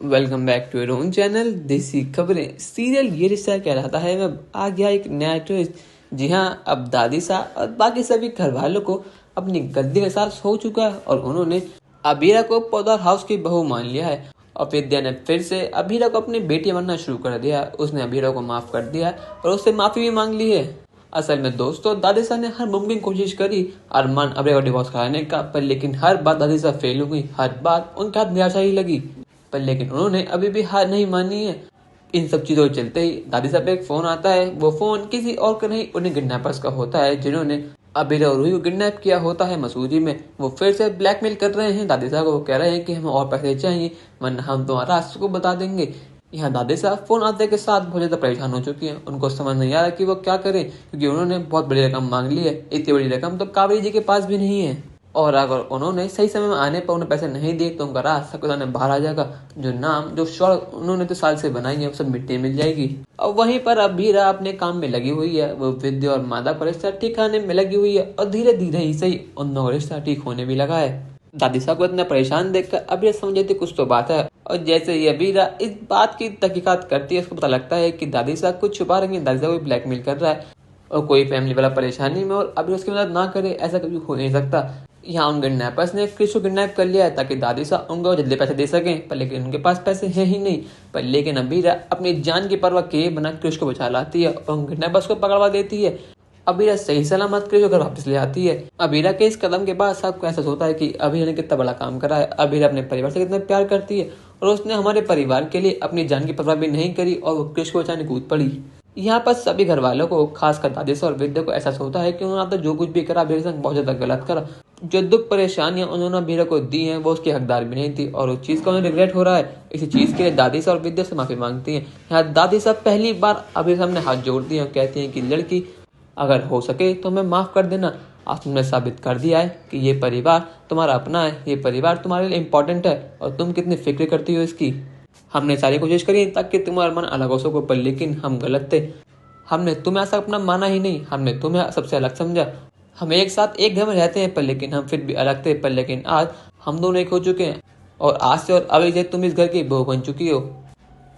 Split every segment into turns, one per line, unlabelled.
Welcome back to your own channel देसी खबरें। Serial ये रिश्ता कहलाता है में आ गया एक नया ट्विस्ट। जी हाँ, अब दादी सा और बाकी सभी घर वालों को अपनी गद्दी के साथ हो चुका है और उन्होंने अबीरा को पौधार हाउस की बहू मान लिया है। और विद्या ने फिर से अबीरा को अपनी बेटी बनना शुरू कर दिया। उसने अबीरा को माफ कर दिया और उससे माफी भी मांग ली है। असल में दोस्तों, दादी साहब ने हर मुमकिन कोशिश करी अरमान अबीरा को डिवोर्स कराने का, पर लेकिन हर बार दादी साहब फेल हो गई। हर बार उनके हाथ निराशा ही लगी, पर लेकिन उन्होंने अभी भी हार नहीं मानी है। इन सब चीजों के चलते ही दादी साहब पे एक फोन आता है। वो फोन किसी और का नहीं, उन्हें किडनैपर्स का होता है जिन्होंने अबीरा और रूही को किडनैप किया होता है मसूरी में। वो फिर से ब्लैकमेल कर रहे हैं दादी साहब को। वो कह रहे हैं कि हमें और पैसे चाहिए वरना हम तुम्हारा रास्ते को बता देंगे। यहाँ दादी साहब फोन आते के साथ बहुत ज्यादा परेशान हो चुकी हैं। उनको समझ नहीं आ रहा कि वो क्या करें, क्योंकि उन्होंने बहुत बड़ी रकम मांग ली है। इतनी बड़ी रकम तो कावेरी जी के पास भी नहीं है, और अगर उन्होंने सही समय में आने पर उन्हें पैसे नहीं दिए तो उनका राज सबके सामने बाहर आ जाएगा। जो नाम जो शौर उन्होंने तो साल से बनाई है वो सब मिट्टी मिल जाएगी। और वहीं पर अबीरा अपने काम में लगी हुई है। वो विद्या और मादा का रिश्ता ठीक करने में लगी हुई है और धीरे धीरे ही सही उन दोनों का रिश्ता ठीक होने भी लगा है। दादी साहब को इतना परेशान देखकर अबीरा समझ जाती कुछ तो बात है। और जैसे ही अबीरा इस बात की तहकीकात करती है, उसको पता लगता है कि दादी साहब कुछ छुपा रही है। दादी साहब को ब्लैकमेल कर रहा है और कोई फैमिली वाला परेशानी में और अभी उसकी मदद ना करे, ऐसा कभी हो नहीं सकता। यहाँ उन किडनैपर्स ने क्रिश को किडनैप कर लिया है ताकि दादी साहब उनको जल्दी पैसे दे सकें, पर लेकिन उनके पास पैसे हैं ही नहीं। पर लेकिन अबीरा अपनी जान की परवाह किए बिना क्रिश को बचा लाती है और उन किडनैपर्स को पकड़वा देती है। अबीरा सही सलामत क्रिश को घर वापस ले आती है। अबीरा के इस कदम के बाद सबको एहसास होता है कि अबीरा ने कितना बड़ा काम करा है। अबीरा अपने परिवार से कितना प्यार करती है और उसने हमारे परिवार के लिए अपनी जान की परवाह भी नहीं करी और वो क्रिश को बचाने कूद पड़ी। यहाँ पर सभी घर वालों को, खासकर दादी और विद्या को एहसास होता है कि उन्होंने तो जो कुछ भी करा अबीरा के संग बहुत ज्यादा गलत करा। जो दुख परेशानियां उन्होंने अबीरा को दी हैं वो उसकी हकदार भी नहीं थी और उस चीज का उन्हें रिग्रेट हो रहा है। इसी चीज के लिए दादी और विद्या से माफी मांगती हैं। यहाँ दादी साहब पहली बार अबीरा सामने हाथ जोड़ती हैं और कहती हैं कि लड़की, अगर हो सके तो हमें माफ कर देना। आज तुमने साबित कर दिया है कि ये परिवार तुम्हारा अपना है, ये परिवार तुम्हारे लिए इम्पोर्टेंट है और तुम कितनी फिक्र करती हो इसकी। हमने सारी कोशिश करी ताकि तुम्हारा मन अलग हो सको, पर लेकिन हम गलत थे। हमने तुम्हें ऐसा अपना माना ही नहीं, हमने तुम्हें सबसे अलग समझा। हम एक साथ एक घर में रहते हैं पर लेकिन हम फिर भी अलग थे, पर लेकिन आज हम दोनों एक हो चुके हैं और आज से और अभी से तुम इस घर की बहू बन चुकी हो।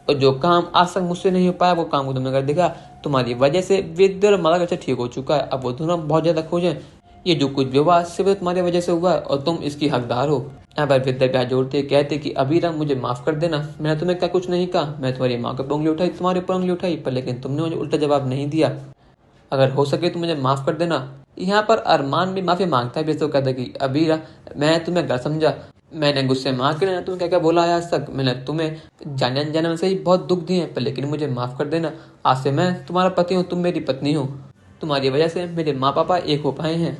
और जो काम आज तक मुझसे नहीं हो पाया वो काम को तुमने कर दिखा। तुम्हारी वजह से विद्या और माला का ठीक हो चुका है। अब वो दोनों बहुत ज्यादा खुश हैं। ये जो कुछ भी हुआ सिर्फ तुम्हारी वजह से हुआ है और तुम इसकी हकदार हो। यहाँ पर विद्या प्यार जोड़ते कहते कि अबीरा, मुझे माफ कर देना, मैंने तुम्हें क्या कुछ नहीं कहा। मैं तुम्हारी माँ को उंगली उठाई, तुम्हारे ऊपर उंगली उठाई, पर लेकिन तुमने मुझे उल्टा जवाब नहीं दिया। अगर हो सके तो मुझे माफ कर देना। यहाँ पर अरमान भी माफी मांगता है, तो कहता है कि अबीरा, मैं तुम्हें गलत समझा, मैंने गुस्से में आकर ना तुम्हें क्या क्या बोला है आज तक। मैंने तुम्हें जाने अनजाने में से ही बहुत दुख दिए हैं, पर लेकिन मुझे माफ कर देना। आज से मैं तुम्हारा पति हूँ, तुम मेरी पत्नी हो। तुम्हारी वजह से मेरे माँ पापा एक हो पाए हैं।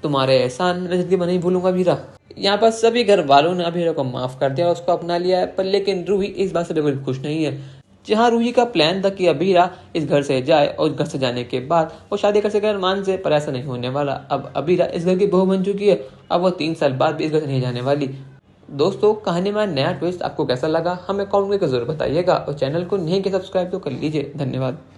तुम्हारे एहसान मैं जिंदगी में नहीं भूलूंगा अबीरा। यहाँ पर सभी घर वालों ने अबीरा को माफ कर दिया और उसको अपना लिया है, पर लेकिन रूही इस बात से बिल्कुल खुश नहीं है। जहाँ रूही का प्लान था कि अबीरा इस घर से जाए और घर से जाने के बाद वो शादी कर सके अरमान से, पर ऐसा नहीं होने वाला। अब अबीरा इस घर की बहू बन चुकी है। अब वो 3 साल बाद भी इस घर से नहीं जाने वाली। दोस्तों, कहानी में नया ट्विस्ट आपको कैसा लगा हमें कमेंट करके जरूर बताइएगा और चैनल को नहीं किया सब्सक्राइब तो कर लीजिए। धन्यवाद।